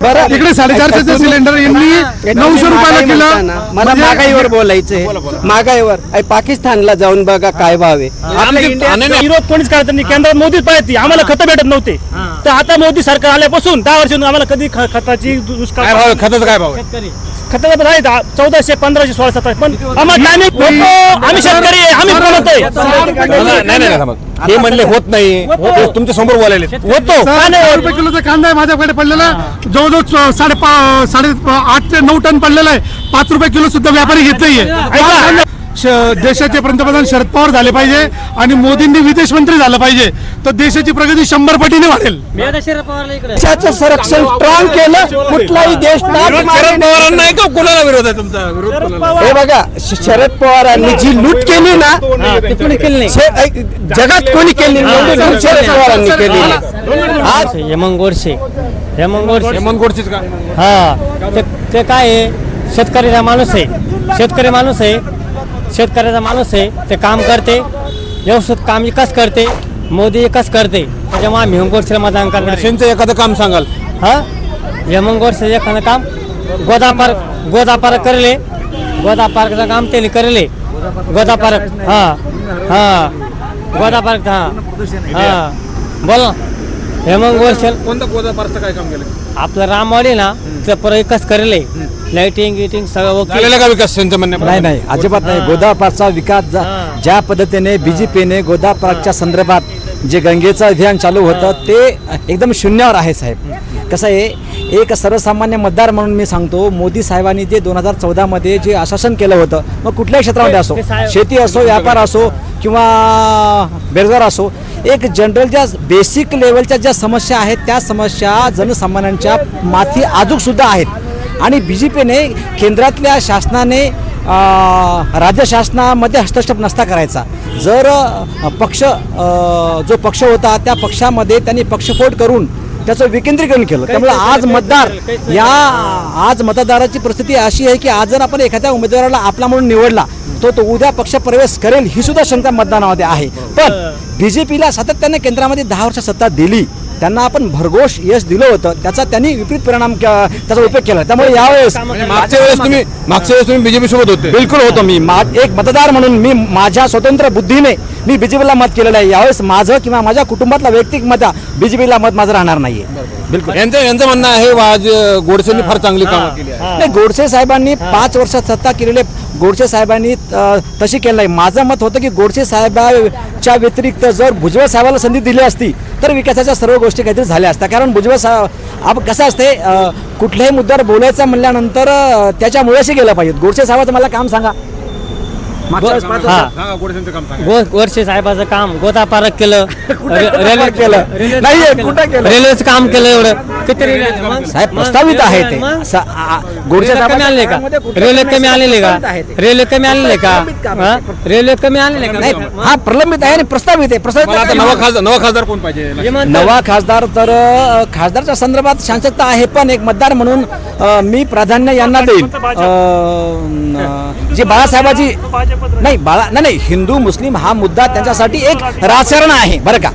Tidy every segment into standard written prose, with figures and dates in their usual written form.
बरं इकडे 450 सिलेंडर यांनी 900 रुपयाला केलं. मला महागाईवर बोलायचंय, महागाईवर. पाकिस्तानला जाऊन बघा काय भाव आहे. विरोध कोणीच करत नाही. केंद्रात मोदीच पाहिजे, आम्हाला खतं भेटत नव्हते. तर आता मोदी सरकार आल्यापासून 10 वर्ष आम्हाला कधी खताची दुष्काळ, खताचा काय भाव? खताचा पण आहे 1400, 1500, 1600. पण आम्हाला टायमिंग होतो, आम्ही शेतकरी आहे, आम्ही बोलतोय. नाही हे म्हणले होत नाही, तुमच्या समोर बोलायले होतो. 100 किलोचा कांदा आहे माझ्याकडे पडलेला, जवळजवळ 8.5 ते 9 टन पडलेला आहे. 5 रुपये किलो सुद्धा व्यापारी घेत नाहीये. देशाचे पंतप्रधान शरद पवार झाले पाहिजे आणि मोदींनी विदेश मंत्री झालं पाहिजे, तर देशाची प्रगती 100 पटीने वाढेल. देशाचं संरक्षण स्ट्रॉंग केलं, कुठलाही देश शरद पवारांना नाही का कोणाला विरोध आहे तुमचा? विरोध हे बघा, शरद पवारांनी जी लूट केली ना, जगात कोणी केली नाही, शरद पवारांनी केली. आज हेमंत गोडसेच का? हा, ते काय आहे, शेतकऱ्याचा माणूस आहे, शेतकऱ्याचा माणूस आहे. ते काम करते, व्यवस्थित काम एकच करते, मोदी एकच करते. त्याच्यामुळे आम्ही हेमंत गोडसेला मतदान करणार. एखादं काम सांगाल? हा, हेमंत गोडसे एखादं काम गोदा पार्क करले, गोदा पार्कचं काम त्यांनी करले. गोदा पार्क, हा गोदा पार्क, हा बोल ना. हेमंत गोडसे कोणतं गोदा पार्कचं काय काम केलं? आपलं रामवाडी ना, ते परत एकच करले. लाइटिंग सगळं झालेलं का विकास? त्यांचं म्हणणं नाही, अजिबात नाही. गोदा पार्कचा विकास ज्या पद्धतीने बीजेपीने गोदा पार्कच्या संदर्भात जे गंगेचं अभियान चालू होतं ते एकदम शून्यावर आहे साहेब. कसं आहे, एक सर्वसामान्य मतदार म्हणून मी सांगतो, मोदी साहेबांनी जे 2014 मध्ये जे आश्वासन केलं होतं, मग कुठल्याही क्षेत्रामध्ये असो, शेती असो, व्यापार असो किंवा बेरोजगार असो, एक जनरल ज्या बेसिक लेवलच्या ज्या समस्या आहेत त्या समस्या जनसामान्यांच्या माथी अजून सुद्धा आहेत. आणि बीजेपीने केंद्रातल्या शासनाने राज्य शासनामध्ये हस्तक्षेप नसता करायचा. जर जो पक्ष होता त्या पक्षामध्ये त्यांनी पक्षफोड करून त्याचं विकेंद्रीकरण केलं. त्यामुळे आज मतदाराची परिस्थिती अशी आहे की आज जर आपण एखाद्या उमेदवाराला आपला म्हणून निवडला तो उद्या पक्ष प्रवेश करेल ही सुद्धा शंका मतदानामध्ये आहे. पण बीजेपीला सातत्याने केंद्रामध्ये 10 वर्ष सत्ता दिली, त्यांना आपण भरघोष यश दिलं होतं, त्याचा त्यांनी विपरीत परिणाम त्याचा उपयोग केला. त्यामुळे यावेळेस मागच्या वेळेस तुम्ही बीजेपी सोबत होते? बिलकुल होतो. मी एक मतदार म्हणून मी माझ्या स्वतंत्र बुद्धीने मी बीजेपीला मत केलेलं आहे. यावेळेस माझं किंवा माझ्या कुटुंबातला वैयक्तिक मत बीजेपीला मत माझं राहणार नाहीये. बिलकुल यांचं म्हणणं आहे आज गोडसेंनी फार चांगली कामं केली आहे. नाही, गोडसे साहेबांनी 5 वर्षात सत्ता केलेले गोडसे साहेबांनी तशी केलं नाही. माझं मत होतं की गोडसे साहेबांच्या व्यतिरिक्त जर भुजबळ साहेबाला संधी दिली असती तर विकासाच्या सर्व गोष्टी काहीतरी झाल्या असत्या. कारण भुजबळ साहेब कसं असते, कुठल्याही मुद्द्यावर बोलायचं म्हणल्यानंतर त्याच्या मुळाशी गेलं पाहिजे. गोडसे साहेबाचं मला काम सांगा. गोडसे साहेबाचं काम गोदा पार्क केलं, रेल्वे केलं नाही, कुठं केलं? रेल्वेचं काम केलं. एवढं साहेब प्रस्तावित आहे ते. गोडसे कमी आलेले का? रेल्वे कमी आलेले का? रेल्वे कमी आलेले का? रेल्वे कमी आलेले का? नाही, हा प्रलंबित आहे आणि प्रस्तावित आहे. नवा खासदार कोण पाहिजे? नवा खासदार तर खासदारच्या संदर्भात शांतता आहे, पण एक मतदार म्हणून मी प्राधान्य यांना देईन. जे बाळासाहेबाची नाही, हिंदू मुस्लिम हा मुद्दा त्यांच्यासाठी एक राजकारण आहे बरं का.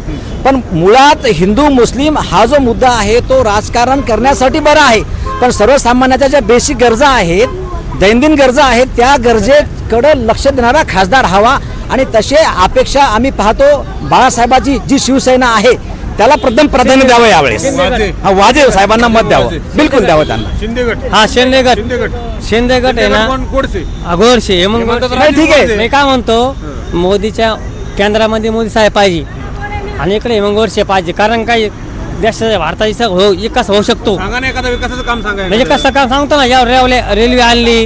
पण मुळात हिंदू मुस्लिम हा जो मुद्दा आहे तो राजकारण करण्यासाठी बरा आहे, पण सर्वसामान्याच्या ज्या बेसिक गरजा आहेत, दैनंदिन गरजा आहेत, त्या गरजेकडे लक्ष देणारा खासदार हवा. आणि तसे अपेक्षा आम्ही पाहतो. बाळासाहेबाची जी शिवसेना आहे त्याला प्रथम प्राधान्य द्यावं यावेळेस. वाजे साहेबांना मत द्यावं, बिलकुल द्यावं त्यांना. शिंदेगड आहे ना, गोडसे ठीक आहे. मी काय म्हणतो, मोदीच्या केंद्रामध्ये मोदी साहेब पाहिजे आणि इकडे हेमंत गोडसे पाहिजे. कारण काय, देशाच्या भारताचा विकास होऊ शकतो. विकासाचं काम सांगा. म्हणजे कसं काम सांगतो ना, या रेल्वे आणली,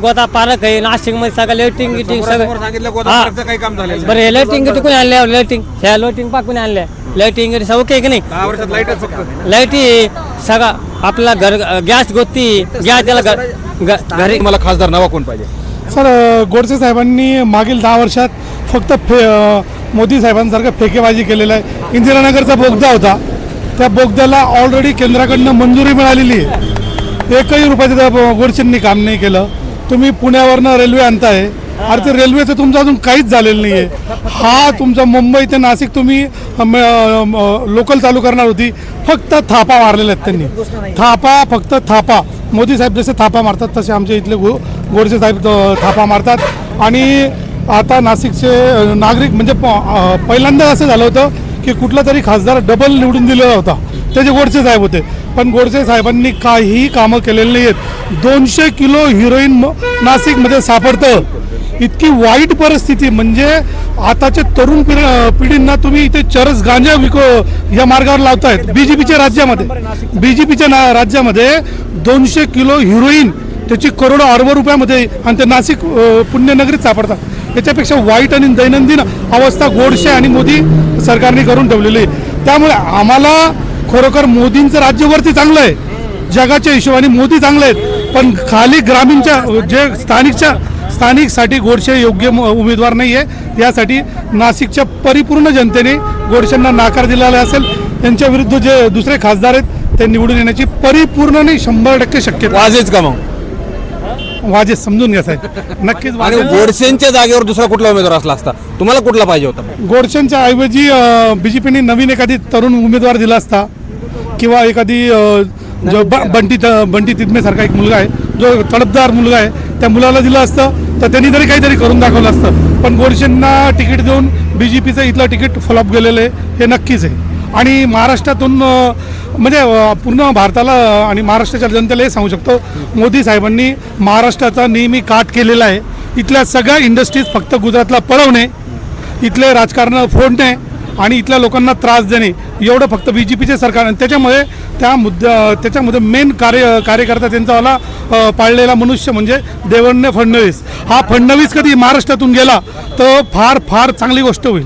गोदा पार्क आहे नाशिक मध्ये, सगळं लाइटिंग काम. बरं, लाइटिंग कोणी आणल्या? लाइटिंग पाकून आणल्या. लाइटिंग ओके की नाही? लाईटी सगळं आपला घर, गॅस गोती गॅस त्याला घरी. मला खासदार नवा कोण पाहिजे? सर, गोडसे साहेबांनी मागील 10 वर्षात फक्त मोदी साहेबांसारखं फेकेबाजी केलेलं आहे. इंदिरानगरचा बोगदा होता, त्या बोगद्याला ऑलरेडी केंद्राकडनं मंजुरी मिळालेली आहे. 1ही रुपयाचं गोडसेंनी काम नाही केलं. तुम्ही पुण्यावरनं रेल्वे आणताय, अरे ते रेल्वेचं तुमचं अजून काहीच झालेलं नाहीये. हा तुमचा मुंबई ते नाशिक तुम्ही लोकल चालू करणार होती, फक्त थापा मारलेल्या आहेत त्यांनी. थापा, फक्त थापा. मोदी साहेब जसे थापा मारतात तसे आमचे इथले गोडसे साहेब थापा मारतात. आणि आता नाशिकचे नागरिक म्हणजे पहिल्यांदा असं झालं होतं की कुठला तरी खासदार डबल निवडून दिलेला होता, त्याचे गोडसे साहेब होते. पण गोडसे साहेबांनी काहीही कामं केलेली नाही आहेत. 200 किलो हिरोईन नाशिकमध्ये सापडतं. इतकी वाईट परिस्थिती. म्हणजे आताच्या तरुण पिढींना तुम्ही इथे चरस गांजा या मार्गावर लावतायत. बीजेपीच्या राज्यामध्ये 200 किलो हिरोईन त्याची करोडो अरबो रुपयामध्ये, आणि ते नाशिक पुण्यनगरीत सापडतात. याच्यापेक्षा वाईट आणि दैनंदिन अवस्था गोडसे आणि मोदी सरकारने करून ठेवलेली आहे. त्यामुळे आम्हाला खरोखर मोदींचं राज्यवरती चांगलं आहे, जगाच्या हिशोबाने मोदी चांगले आहेत. पण खाली ग्रामीणच्या जे स्थानिकसाठी गोडसे योग्य उमेदवार नाही आहे. यासाठी नाशिकच्या परिपूर्ण जनतेने गोडसेंना नकार दिलेला असेल. त्यांच्या विरुद्ध जे दुसरे खासदार आहेत ते निवडून येण्याची परिपूर्ण नाही 100% शक्यता. वाजेच का मग? वाजे समजून घ्या साहेब, नक्कीच. आणि गोडसेंच्या जागेवर दुसरा कुठला उमेदवार असला असता तुम्हाला कुठला पाहिजे होता? गोडसेंच्या ऐवजी बीजेपीने नवीन एखादी तरुण उमेदवार दिला असता, किंवा एखादी जो बंटी तिदमेसारखा एक मुलगा आहे, जो तडफदार मुलगा आहे, त्या मुलाला दिलं असतं तर त्यांनी तरी काहीतरी करून दाखवलं असतं. पण गोडसेंना तिकीट देऊन बीजेपीचं इथलं तिकीट फ्लॉप गेलेलं आहे हे नक्कीच आहे. आणि महाराष्ट्रातून म्हणजे पूर्ण भारताला आणि महाराष्ट्राच्या जनतेला हे सांगू शकतो, मोदी साहेबांनी महाराष्ट्राचा नेहमी काट केलेला आहे. इथल्या सगळ्या इंडस्ट्रीज फक्त गुजरातला पळवणे, इथले राजकारण फोडणे आणि इथल्या लोकांना त्रास देणे, एवढं फक्त बीजेपीचे सरकार. आणि त्याच्यामध्ये मेन कार्यकर्ता त्यांचावाला पाळलेला मनुष्य म्हणजे देवेंद्र फडणवीस. हा फडणवीस कधी महाराष्ट्रातून गेला तर फार फार चांगली गोष्ट होईल.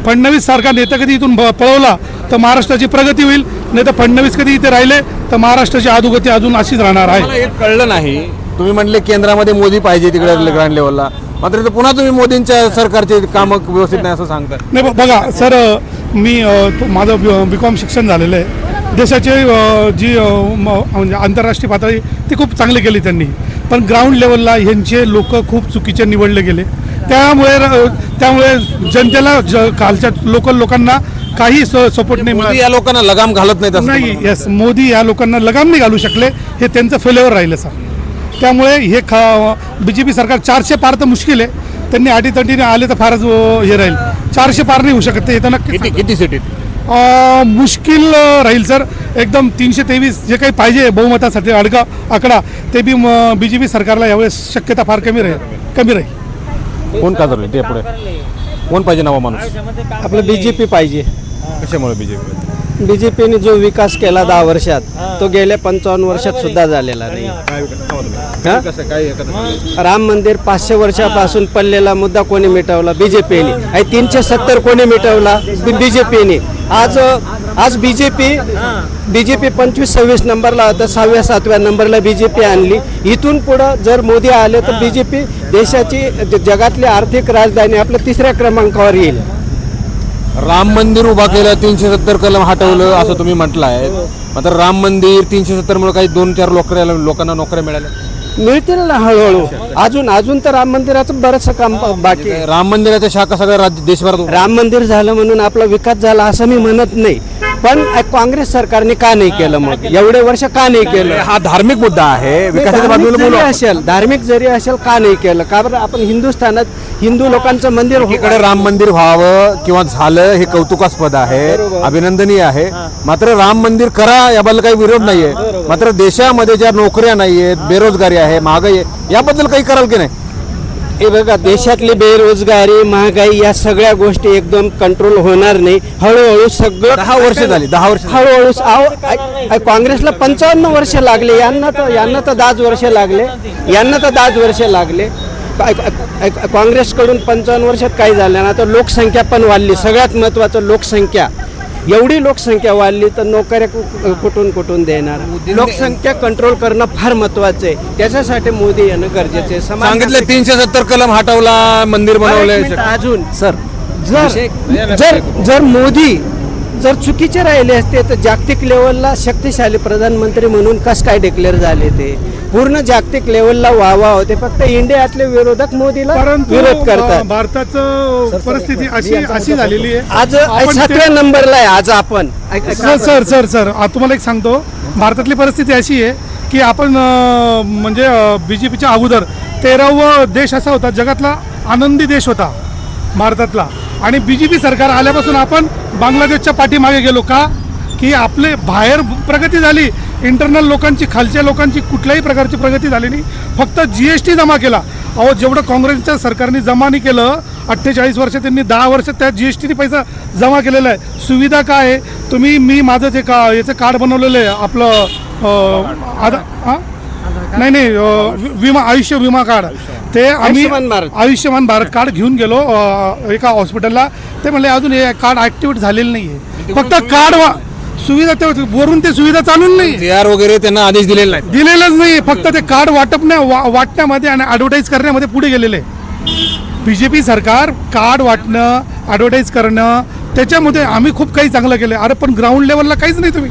फडणवीस सारखा नेता कधी इथून पळवला तर महाराष्ट्राची प्रगती होईल. नाही तर फडणवीस कधी इथे राहिले तर महाराष्ट्राची अधोगती अजून अशीच राहणार आहे. मला हे कळलं नाही, तुम्ही म्हणले केंद्रामध्ये मोदी पाहिजे तिकडे ग्राउंड लेवलला, मात्र पुन्हा तुम्ही मोदींच्या सरकारचे कामं व्यवस्थित नाही असं सांगता. नाही बघा सर, मी माझं BCom शिक्षण झालेलं आहे. देशाचे जी म्हणजे आंतरराष्ट्रीय पातळी ती खूप चांगली केली त्यांनी. पण ग्राउंड लेवलला यांचे लोक खूप चुकीचे निवडले गेले. त्यामुळे जनतेला खालच्या लोकल लोकांना काही सपोर्ट नाही मिळाला. या लोकांना लगाम घालत नाही. येस, मोदी या लोकांना लगाम नाही घालू शकले, हे त्यांचं फेल्युअर राहिलं सर. त्यामुळे हे बीजेपी सरकार 400 पार तर मुश्किल आहे. त्यांनी अटीतटीने आले तर फारच हे राहील. 400 पार नाही होऊ शकत ते तर नक्की. किती सीट मुश्किल राहील सर. एकदम 323 जे काही पाहिजे बहुमतासाठी आकडा ते बी बीजेपी सरकारला यावेळेस शक्यता फार कमी राहील. कोण का झालं ते पुढे कोण पाहिजे नवा माणूस? आपलं बीजेपी पाहिजे. कशामुळे बीजेपी? बीजेपीने जो विकास केला 10 वर्षात तो गेल्या 55 वर्षात सुद्धा झालेला नाही. राम मंदिर 500 वर्षापासून पडलेला मुद्दा कोणी मिटवला? बीजेपीने. 370 कोणी मिटवला? बीजेपीने. आज बीजेपी 25-26 नंबरला होता, 6व्या-7व्या नंबरला बीजेपी आणली. इथून पुढं जर मोदी आले तर बीजेपी देशाची जगातली आर्थिक राजधानी आपल्या 3ऱ्या क्रमांकावर येईल. राम मंदिर उभा केलं, 370 कलम हटवलं असं तुम्ही म्हटलं आहे. मात्र राम मंदिर 370 मुळे काही 2-4 लोकांना नोकऱ्या मिळाल्या मिळतील ना हळूहळू. अजून तर राम मंदिराचं बरंचसं काम बाकी आहे. राम मंदिराच्या शाखा सगळ्या देशभरात. राम मंदिर झालं म्हणून आपला विकास झाला असं मी म्हणत नाही, पण काँग्रेस सरकारने का नाही केलं? मग एवढे वर्ष का नाही केलं? हा धार्मिक मुद्दा आहे. विकासाच्या बाजूला बोलू असेल, धार्मिक जरी असेल का नाही केलं? का बरं आपण हिंदुस्थानात हिंदू लोकांचं मंदिर इकडे राम मंदिर व्हावं किंवा झालं हे कौतुकास्पद आहे, अभिनंदनीय आहे. मात्र राम मंदिर करा याबद्दल काही विरोध नाहीये. मात्र देशामध्ये ज्या नोकऱ्या नाहीयेत, बेरोजगारी आहे, महागाई आहे, याबद्दल काही कराल की नाही? हे बघा, देशातली बेरोजगारी, महागाई या सगळ्या गोष्टी एकदम कंट्रोल होणार नाही. हळूहळू सगळं 10 वर्ष झाली. 10 वर्ष हळूहळू. काँग्रेसला 55 वर्ष लागले, यांना तर 10 वर्ष लागले. काँग्रेसकडून 55 वर्षात काही झालं ना. तर लोकसंख्या पण वाढली. सगळ्यात महत्त्वाचं लोकसंख्या. एवढी लोकसंख्या वाढली तर नोकऱ्या कुठून देणार? लोकसंख्या कंट्रोल करणं फार महत्वाचं आहे. त्याच्यासाठी मोदी येणं गरजेचं आहे. सांगितलं 370 कलम हटवला, मंदिर बनवले. अजून सर जर जर चुकीचे राहिले असते तर जागतिक लेवलला शक्तिशाली प्रधानमंत्री म्हणून कसं काय डिक्लेअर झाले ते पूर्ण जागतिक लेवलला वाहवा होते फक्त इंडियातले विरोधक मोदीला विरोध करतात. भारताचं परिस्थिती अशी झालेली आहे आज 7व्या नंबरला आहे. आज आपण सर तुम्हाला एक सांगतो, भारतातली परिस्थिती अशी आहे की आपण म्हणजे BJPच्या अगोदर 13वा देश असा होता, जगातला आनंदी देश होता भारतातला, आणि BJP सरकार आल्यापासून आपण बांगलादेशच्या पाठीमागे गेलो. का की आपले बाहेर प्रगती झाली, इंटरनल लोकांची, खालच्या लोकांची कुठल्याही प्रकारची प्रगती झाली नाही. फक्त GST जमा केला. अहो जेवढं काँग्रेसच्या सरकारने जमा नाही केलं 48 वर्ष, त्यांनी 10 वर्ष त्या GSTने पैसा जमा केलेला आहे. सुविधा काय आहे, मी माझं ते याचं कार्ड बनवलेलं आहे आपलं विमा, आयुष्य विमा कार्ड, ते आम्ही आयुष्यमान भारत कार्ड घेऊन गेलो एका हॉस्पिटलला. ते म्हणले अजून हे कार्ड ॲक्टिवेट झालेलं नाही आहे, फक्त कार्ड सुविधा ते वरून ते सुविधा चालून नाही, AR वगैरे त्यांना आदेश दिलेलंच नाही. फक्त ते कार्ड वाटण्यामध्ये आणि ॲडव्हर्टाईज करण्यामध्ये पुढे गेलेले. BJP सरकार कार्ड वाटणं, ॲडव्हर्टाईज करणं, त्याच्यामध्ये आम्ही खूप काही चांगलं केलं. अरे पण ग्राउंड लेवलला काहीच नाही. तुम्ही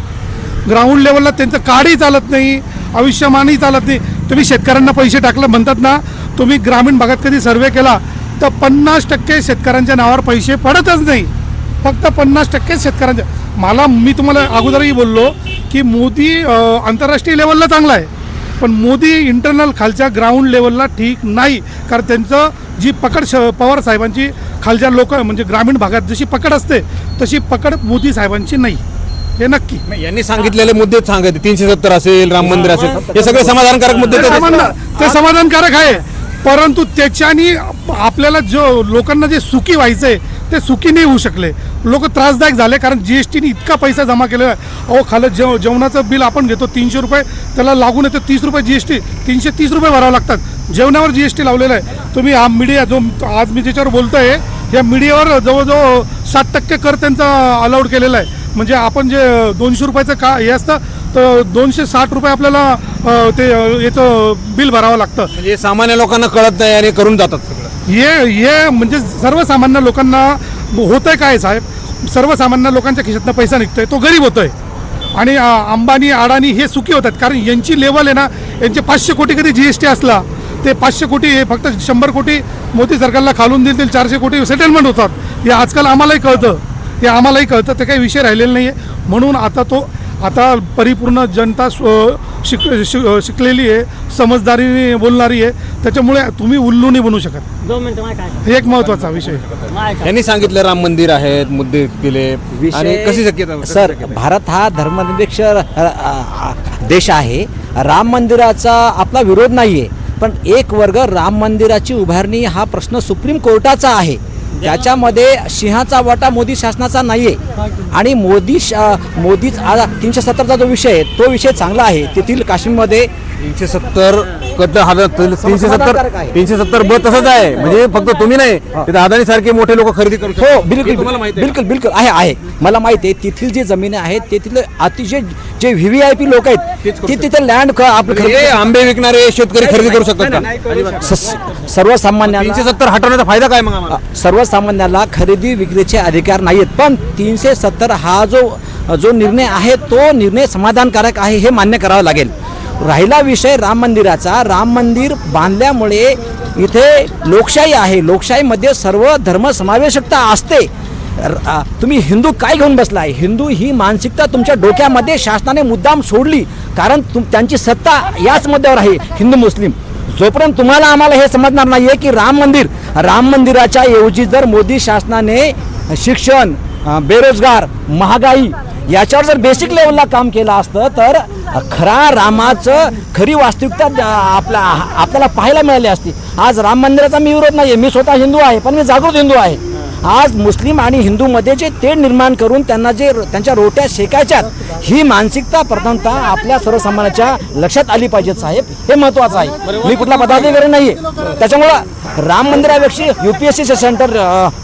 ग्राउंड लेवलला त्यांचं कार्डही चालत नाही, आयुष्यमानही चालत नाही. तुम्ही शेतकऱ्यांना पैसे टाकलं म्हणतात ना, तुम्ही ग्रामीण भागात कधी सर्वे केला तर 50% शेतकऱ्यांच्या नावावर पैसे पडतच नाही, फक्त 50% शेतकऱ्यांच्या. मी तुम्हाला अगोदरही बोललो की मोदी आंतरराष्ट्रीय लेवलला चांगला आहे, पण मोदी इंटरनल खालच्या ग्राउंड लेवलला ठीक नाही. कारण त्यांचं जी पकड पवार साहेबांची खालच्या लोक म्हणजे ग्रामीण भागात जशी पकड असते तशी पकड मोदी साहेबांची नाही, हे नक्की. यांनी सांगितलेले मुद्दे सांगत 370 असेल, राम मंदिर असेल, हे सगळे समाधानकारक मुद्दे. ते समाधानकारक आहे, परंतु त्याच्यानी आपल्याला जो लोकांना जे सुखी व्हायचंय ते सुखी नाही होऊ शकले. लोक त्रासदायक झाले, कारण GSTने इतका पैसा जमा केलेला आहे. अहो खालं जेवणाचं बिल आपण घेतो 300 रुपये, त्याला लागून येतं 30 रुपये GST, 330 रुपये भरावं लागतात. जेवणावर GST लावलेला आहे. तुम्ही हा मीडिया जो आज मी ज्याच्यावर बोलतोय, या मीडियावर जवळजवळ 60% कर त्यांचा अलाउड केलेला आहे. म्हणजे आपण जे 200 रुपयाचं हे असतं तर 260 रुपये आपल्याला ते याचं बिल भरावं लागतं. म्हणजे सामान्य लोकांना कळत नाही आणि करून जातात सगळं. हे म्हणजे सर्वसामान्य लोकांना होतंय काय साहेब, सर्वसामान्य लोकांच्या खिशातनं पैसा निघतोय, तो गरीब होतोय. आणि अंबानी, अडाणी हे सुखी होतात, कारण यांची लेवल आहे ना, यांचे 500 कोटी कधी GST असला ते 500 कोटी हे फक्त 100 कोटी मोदी सरकारला खालून देतील, 400 कोटी सेटलमेंट होतात. हे आजकाल आम्हालाही कळतं, ते काही विषय राहिलेला नाही आहे. म्हणून आता परिपूर्ण जनता शिकलेली आहे, समजदारीने बोलणारी आहे, त्याच्यामुळे तुम्ही उल्लू नाही बनू शकत. 2 मिनिटं हे एक महत्त्वाचा विषय. यांनी सांगितलं राम मंदिर आहेत, मुद्दे केले, आणि कशी शक्यता. सर, भारत हा धर्मनिरपेक्ष देश आहे. राम मंदिराचा आपला विरोध नाहीये, पण एक वर्ग राम मंदिराची उभारणी हा प्रश्न सुप्रीम कोर्टाचा आहे. त्याच्यामध्ये सिंहाचा वाटा मोदी शासनाचा नाहीये. आणि मोदीच 370चा जो विषय आहे तो विषय चांगला आहे. तेथील काश्मीरमध्ये 370 ब तसंच आहे. म्हणजे फक्त तुम्ही नाही, तिथे अदानी सारखे मोठे लोक खरेदी करू शकतात. हो, बिलकुल आहे. मला माहिती आहे तेथील जे जमिनी आहेत, तेथील अतिशय जे VVIP लोक आहेत ते तिथे लँड आंबे विकणारे शेतकरी खरेदी करू शकतात. सर्वसामान्यांना 370 हटवण्याचा फायदा काय मग? सर्वसामान्याला खरेदी विक्रीचे अधिकार नाहीत, पण 370 हा जो निर्णय आहे तो निर्णय समाधानकारक आहे, हे मान्य करावं लागेल. राहिला विषय राम मंदिराचा. राम मंदिर बांधल्यामुळे इथे लोकशाही आहे, लोकशाहीमध्ये सर्व धर्म समावेशकता असते. तुम्ही हिंदू काय घेऊन बसलाय? हिंदू ही मानसिकता तुमच्या डोक्यामध्ये शासनाने मुद्दाम सोडली, कारण त्यांची सत्ता याच मुद्द्यावर आहे, हिंदू मुस्लिम. जोपर्यंत तुम्हाला आम्हाला हे समजणार नाहीये की राम मंदिराच्या ऐवजी जर मोदी शासनाने शिक्षण, बेरोजगार, महागाई याच्यावर जर बेसिक लेवलला काम केलं असतं तर खरी वास्तविकता आपल्याला पाहायला मिळाली असती. आज राम मंदिराचा मी विरोध नाहीये, मी स्वतः हिंदू आहे, पण मी जागृत हिंदू आहे. आज मुस्लिम आणि हिंदूमध्ये जे तेढ निर्माण करून त्यांना जे त्यांच्या रोट्या शेकायच्यात, ही मानसिकता प्रथमतः आपल्या सर्वसामान्याच्या लक्षात आली पाहिजे साहेब, हे महत्त्वाचं आहे. मी कुठला पदाधिकारी नाही आहे. त्याच्यामुळं राम मंदिरापेक्षा UPSC सेंटर,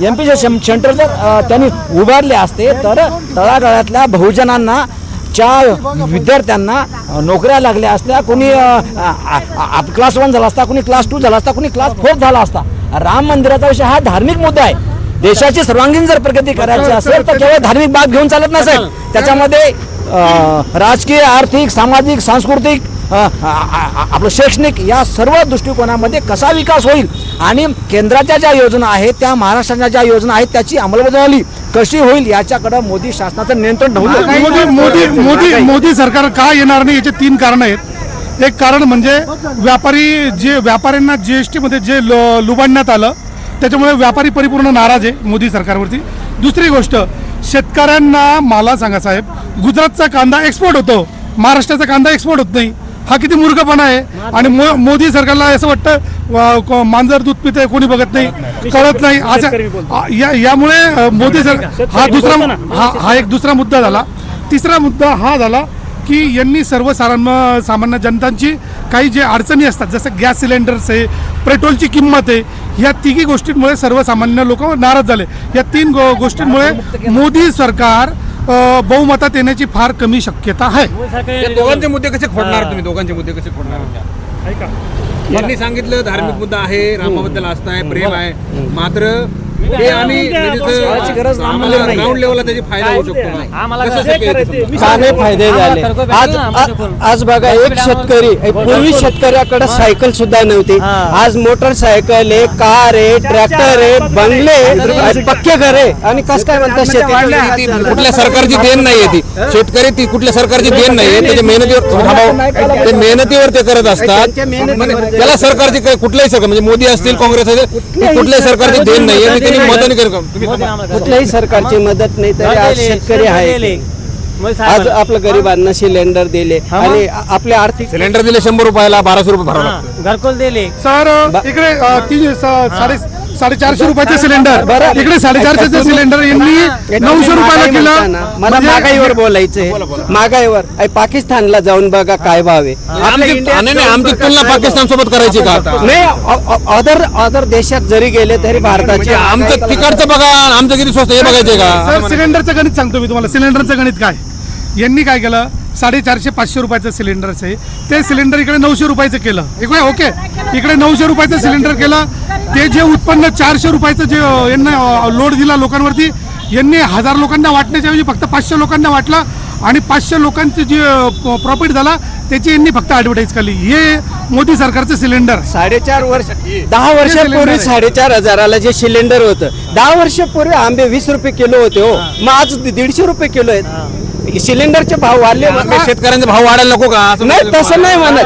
MPC सेंटर जर त्यांनी उभारले असते तर तळागाळातल्या बहुजनांना, विद्यार्थ्यांना नोकऱ्या लागल्या असत्या. कोणी क्लास 1 झाला असता, कोणी क्लास 2 झाला असता, कोणी क्लास 4 झाला असता. राम मंदिराचा विषय हा धार्मिक मुद्दा आहे. देशाची सर्वांगीण जर प्रगती करायची असेल तर केवळ धार्मिक बाब घेऊन चालत नसेल, त्याच्यामध्ये राजकीय, आर्थिक, सामाजिक, सांस्कृतिक, आपलं शैक्षणिक या सर्व दृष्टिकोनामध्ये कसा विकास होईल आणि केंद्राच्या ज्या योजना आहेत त्या महाराष्ट्राच्या ज्या योजना आहेत त्याची अंमलबजावणी कशी होईल याच्याकडे मोदी शासनाचं नियंत्रण नव्हतं. मोदी सरकार का येणार नाही याचे 3 कारण आहेत. एक कारण म्हणजे व्यापाऱ्यांना GST मध्ये जे लुबाडण्यात आलं त्याच्यामुळे व्यापारी परिपूर्ण नाराज आहे मोदी सरकारवरती. दुसरी गोष्ट, शेतकऱ्यांना मला सांगा साहेब, गुजरातचा कांदा एक्सपोर्ट होतो, महाराष्ट्राचा कांदा एक्सपोर्ट होत नाही. हा किती मूर्खपणा आहे. आणि मोदी सरकारला असं वाटतं मांजर दूध पिते कोणी बघत नाही, कळत नाही असं. यामुळे मोदी सरकार हा एक दुसरा मुद्दा झाला. तिसरा मुद्दा हा झाला की यांनी सर्वसामान्य जनतांची काही जे अडचणी असतात, जसं गॅस सिलेंडर्स आहे, पेट्रोलची किंमत आहे, ह्या तिघी गोष्टींमुळे सर्वसामान्य लोक नाराज झाले. या 3 गोष्टींमुळे मोदी सरकार बहुमतात येण्याची फार कमी शक्यता आहे. दोघांचे मुद्दे कसे खोडणार तुम्ही? दोघांचे मुद्दे कसे खोडणार? यांनी सांगितलं धार्मिक मुद्दा आहे, रामाबद्दल आस्था आहे, प्रेम आहे, मात्र ते आम्ही ग्राउंड लेवलला त्याची फायदा होऊ शकतो. काय फायदे झाले आज बघा, एक शेतकरी, पूर्वी शेतकऱ्याकडे सायकल सुद्धा नव्हती, आज मोटरसायकल आहे, कार आहे, ट्रॅक्टर आहे, बंगले, पक्के घर आहे. आणि कसं काय म्हणतात शेती कुठल्या सरकारची देण नाहीये, ती शेतकरी ती कुठल्या सरकारची देण नाहीये, त्याच्या मेहनतीवर ते मेहनतीवर ते करत असतात. त्याला सरकारची कुठल्याही सरकार म्हणजे मोदी असतील, काँग्रेस असेल, कुठल्याही सरकारची देण नाहीये, कुठल्याही सरकारची मदत नाही. तरी आज शेतकरी आहे, आज आपल्या गरिबांना सिलेंडर दिले आणि आपल्या आर्थिक सिलेंडर दिले 100 रुपयाला 1200 रुपये भरावं लागतं. घरकुल दिले. सर इकडे 450 रुपयाचे सिलेंडर, इकडे 450 सिलेंडर यांनी 900 रुपयाला केलं. मला महागाईवर बोलायचंय, महागाईवर. पाकिस्तानला जाऊन बघा काय भाव आहे. आमची तुलना पाकिस्तान सोबत करायची का? नाही, अदर देशात जरी गेले तरी भारताचे आमचं तिकडचं बघा, आमचं किती स्वस्त हे बघायचे का? सर सिलेंडरचं गणित सांगतो मी तुम्हाला. सिलेंडरचं गणित काय, यांनी काय केलं, 450-500 रुपयाचं सिलेंडरच आहे, ते सिलेंडर इकडे 900 रुपयाचं केलं. ओके, इकडे 900 रुपयाचं सिलेंडर केलं. ते जे उत्पन्न 400 रुपयाचं जे यांना लोड दिला लोकांवरती, यांनी 1000 लोकांना वाटण्याच्याऐवजी फक्त 500 लोकांना वाटला आणि 500 लोकांचे जे प्रॉफिट झाला त्याची यांनी फक्त ऍडव्हर्टाईज केली. हे मोदी सरकारचं सिलेंडर 4.5 वर्ष 10 वर्षापूर्वी 4,500 जे सिलेंडर होतं, 10 वर्षापूर्वी आंबे 20 रुपये किलो होते हो, मग आज 150 रुपये किलो आहेत. सिलेंडरचे भाव वाढले, शेतकऱ्यांचे भाव वाढायला नको का? नाही, तसं नाही म्हणत,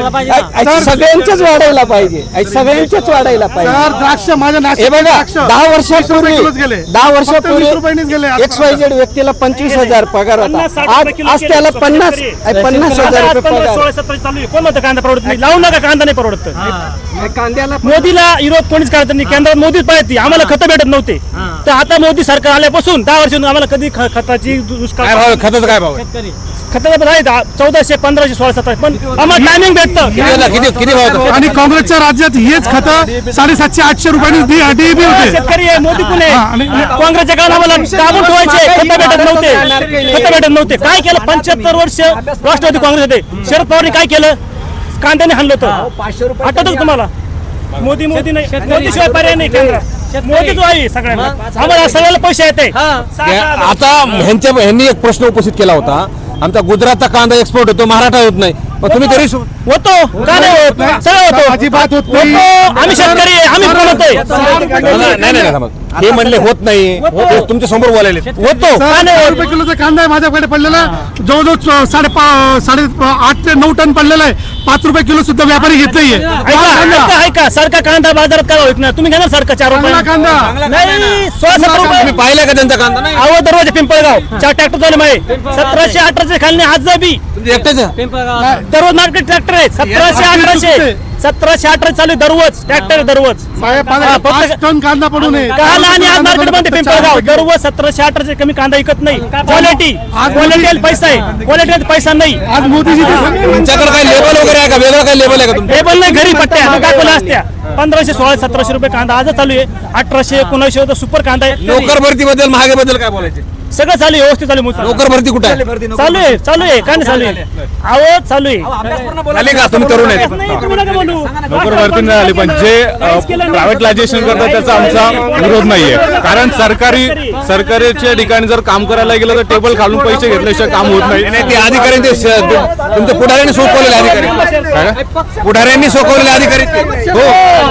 सगळ्यांचेच वाढायला पाहिजे, सगळ्यांचेच वाढायला पाहिजे. द्राक्ष माझ्या 10 वर्षापूर्वी XYZ व्यक्तीला 25,000 पगार होता, आज त्याला 50,000 रुपये पगार. कोण म्हणतं कांदा परवडत नाही? लावू नका, कांदा नाही परवडत. कांद्याला मोदीला विरोध कोणीच करत नाही. केंद्रात मोदीच पाहिजे, आम्हाला खतं भेटत नव्हते, तर आता मोदी सरकार आल्यापासून 10 वर्ष आम्हाला कधी खताची दुष्काळ, खताचं काय भाव? खताचं पण आहे 1400, 1500, 1600, 1700, पण आम्हाला टायमिंग भेटतं. किती भाव? आणि काँग्रेसच्या राज्यात हेच खतं 750-800 रुपयांनी DAP होते. शेतकरी आहे, मोदी पण आहे. काँग्रेसच्या काळात आम्हाला दाबून ठेवायचे, खतं भेटत नव्हते. काय केलं? 75 वर्ष राष्ट्रवादी काँग्रेस होते, शरद पवारने काय केलं? कांद्याने हाणलं होतं, आठवतं तुम्हाला? मोदी नाही, मोदीशिवाय पर्याय नाही केंद्रात. मोदी जो आहे सगळ्यांना, आम्हाला सगळ्याला पैसे येते. आता ह्यांनी एक प्रश्न उपस्थित केला होता, आमचा गुजरातचा कांदा एक्सपोर्ट होतो, मराठा होत नाही, पण तुम्ही तरी होतो का? नाही होत, सगळं होतो. अजिबात होत होतो. आम्ही शेतकरी आहे, आम्ही बनवतोय. नाही, हे म्हणले होत नाही, तुमच्या समोर बोलायले होतो का? नाही होत. रुपये किलोचा कांदा आहे माझ्याकडे पडलेला, जवळजवळ 8.5 ते 9 टन पडलेला आहे. 5 रुपये किलो सुद्धा व्यापारी घेत नाहीये. ऐका, सारखा कांदा बाजारात काय विकणार? तुम्ही घेणार सारखा 4 रुपये कांदा नाही, 16-17 रुपये. तुम्ही पाहिलं का त्यांचा कांदा? नाही, अहो, दरवाजा पिंपळगाव 4 ट्रॅक्टर झाले माहिती, 1700-1800 खाली आज बी दररोज मार्केट ट्रॅक्टर आहे. 1700-1800 चालू दररोज ट्रॅक्टर, दररोज 5 टन कांदा पडून आहे. काल आणि आज मार्केटमध्ये पिंपळगाव दररोज 1700-1800 कमी कांदा विकत नाही. क्वालिटी पैसा आहे, क्वालिटी पैसा नाही. आज मोदीजी तुमच्याकडे काही लेबल वगैरे आहे का? वेगळं काही लेबल आहे का तुमचं? लेबल नाही, घरी पट्ट्या दाखवल्या असत्या. 1500, 1600-1700 रुपये कांदा आज चालू आहे. 1800-1900 सुपर कांदा आहे. नोकर भरतीबद्दल, महागाईबद्दल काय बोलायचे? सगळं चालू आहे, व्यवस्थित चालू आहे. नोकर भरती कुठे आहे? चालू आहे काय नाही चालू आहे, आहो चालू आहे. आले का तुम्ही तरुण आहेत? नाही, तुम्ही नका बोलू. नोकर भरती नाही आली, पण जे प्रायव्हेटलायझेशन करतात त्याचा आमचा विरोध नाहीये. कारण सरकारच्या ठिकाणी जर काम करायला गेलं तर टेबल खालून पैसे घेतल्याशिवाय काम होत नाही. ते अधिकारी तुमच्या पुढाऱ्यांनी सोपवलेले अधिकारी, पुढाऱ्यांनी सोपवलेले अधिकारी हो